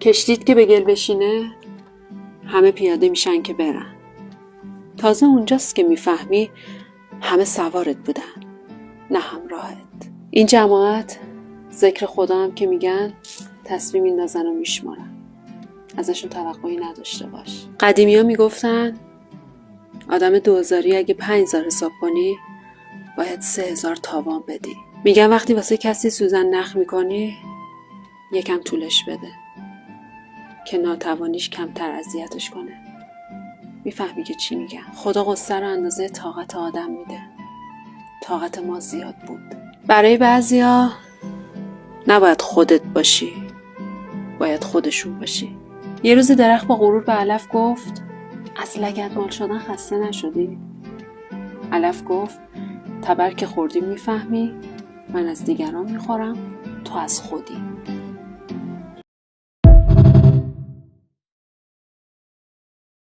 کشتیت که به گل بشینه همه پیاده میشن که برن. تازه اونجاست که میفهمی همه سوارت بودن نه همراهت. این جماعت ذکر خدا هم که میگن تسبیح میندازن و میشمارن. ازشون توقعی نداشته باش. قدیمی ها میگفتن آدم 2000 اگه 5000 حساب کنی باید 3000 تاوان بدی. میگن وقتی واسه کسی سوزن نخ میکنی یکم طولش بده که ناتوانیش کمتر اذیتش کنه. میفهمی که چی میگم؟ خدا قصه رو اندازه طاقت آدم میده. طاقت ما زیاد بود. برای بعضیا نباید خودت باشی، باید خودشون باشی. یه روز درخت با غرور به علف گفت از لگدمال شدن خسته نشدی؟ علف گفت تبر که خوردی میفهمی من از دیگران میخورم، تو از خودی.